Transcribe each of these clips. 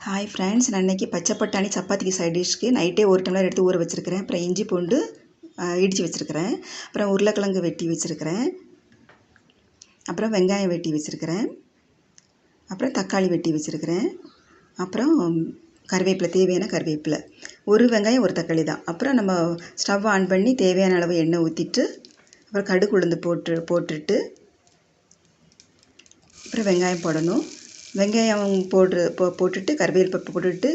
Hi friends, நான் இன்றைக்கி பச்சை பட்டாணி சப்பாத்திக்கு சைட் டிஷ்க்கு நைட்டே ஒரு டம்ளர் எடுத்து ஊற வச்சுருக்கிறேன். அப்புறம் இஞ்சி பூண்டு இடித்து வச்சுருக்கிறேன். அப்புறம் உருளைக்கிழங்கு வெட்டி வச்சுருக்கிறேன். அப்புறம் வெங்காயம் வெட்டி வச்சுருக்கிறேன். அப்புறம் தக்காளி வெட்டி வச்சுருக்கிறேன். அப்புறம் கருவேப்பிலை, தேவையான கருவேப்பிலை, ஒரு வெங்காயம் ஒரு தக்காளி தான். அப்புறம் நம்ம ஸ்டவ் ஆன் பண்ணி தேவையான அளவு எண்ணெய் ஊற்றிட்டு அப்புறம் கடுகு உளுந்து போட்டுட்டு அப்புறம் வெங்காயம் போடணும். வெங்காயம் போட்டுட்டு கருவேப்பிலை போட்டுட்டு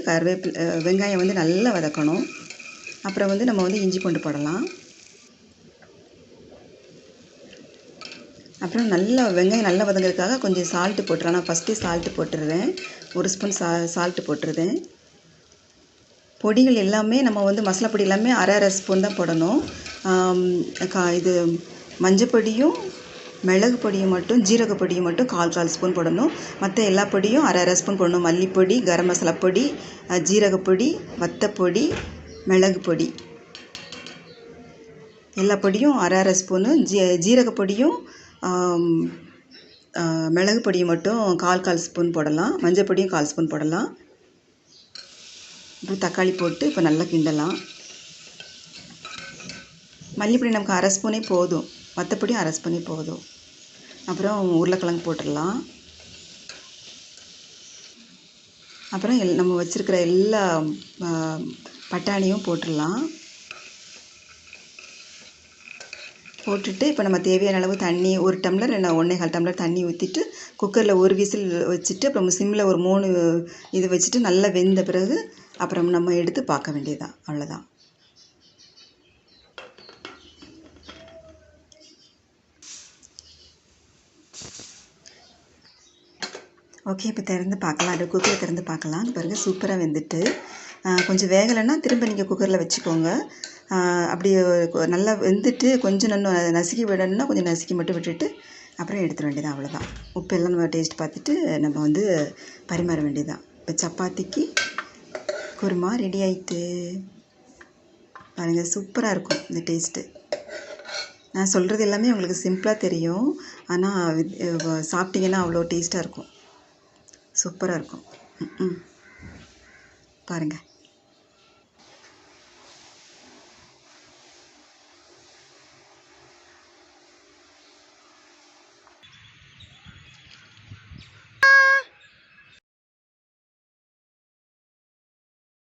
வெங்காயம் வந்து நல்லா வதக்கணும். அப்புறம் வந்து நம்ம வந்து இஞ்சி பூண்டு போடலாம். அப்புறம் நல்லா வெங்காயம் நல்லா வதங்கிறதுக்காக கொஞ்சம் சால்ட்டு போட்டுறேன். நான் ஃபஸ்ட்டே சால்ட்டு போட்டுடுறேன். ஒரு ஸ்பூன் சால்ட்டு போட்டுருதேன். பொடிகள் எல்லாமே நம்ம வந்து மசாலா பொடி எல்லாமே அரை ஸ்பூன் தான் போடணும். இது மஞ்சள் பொடியும் மிளகு பொடியும் மட்டும், ஜீரக பொடியும் மட்டும் கால் ஸ்பூன் போடணும். மற்ற எல்லா பொடியும் அரை ஸ்பூன் போடணும். மல்லிப்பொடி, கரம் மசாலா பொடி, ஜீரகப்பொடி, வத்தப்பொடி, மிளகு பொடி, எல்லா பொடியும் அரை ஸ்பூனு. ஜீரக பொடியும் மிளகு பொடியும் மட்டும் கால் ஸ்பூன் போடலாம். மஞ்சள் பொடியும் 1/4 ஸ்பூன் போடலாம். அப்புறம் தக்காளி போட்டு இப்போ நல்லா கிண்டலாம். மல்லிப்பொடி நமக்கு அரை ஸ்பூனே போதும், வத்தப்பொடி அரை ஸ்பூனே போதும். அப்புறம் உருளைக்கிழங்கு போட்டுடலாம். அப்புறம் நம்ம வச்சுருக்கிற எல்லா பட்டாணியும் போட்டுடலாம். போட்டுட்டு இப்போ நம்ம தேவையான அளவு தண்ணி, 1 டம்ளர் இல்லை 1.25 டம்ளர் தண்ணி ஊற்றிட்டு குக்கரில் ஒரு விசில் வச்சுட்டு அப்புறம் சிம்மில் ஒரு 3 இது வச்சுட்டு நல்லா வெந்த பிறகு அப்புறம் நம்ம எடுத்து பார்க்க வேண்டியதுதான். அவ்வளோதான். ஓகே, இப்போ திறந்து பார்க்கலாம். அது குக்கரை திறந்து பார்க்கலாம். பாருங்கள், சூப்பராக வெந்துட்டு. கொஞ்சம் வேகலைன்னா திரும்ப நீங்கள் குக்கரில் வச்சுக்கோங்க. அப்படி நல்லா வெந்துட்டு கொஞ்சம் நசுக்கி விடணுன்னா கொஞ்சம் நசுக்கி மட்டும் விட்டுட்டு அப்புறம் எடுத்துட வேண்டியதான். அவ்வளோதான். உப்பு எல்லாம் நம்ம டேஸ்ட் பார்த்துட்டு நம்ம வந்து பரிமாற வேண்டியதான். இப்போ சப்பாத்திக்கு குருமா ரெடி ஆகிட்டு. பாருங்கள், சூப்பராக இருக்கும் இந்த டேஸ்ட்டு. நான் சொல்கிறது எல்லாமே உங்களுக்கு சிம்பிளாக தெரியும், ஆனால் சாப்பிட்டிங்கன்னா அவ்வளோ டேஸ்ட்டாக இருக்கும். சூப்பராக இருக்கும். பாருங்கள்.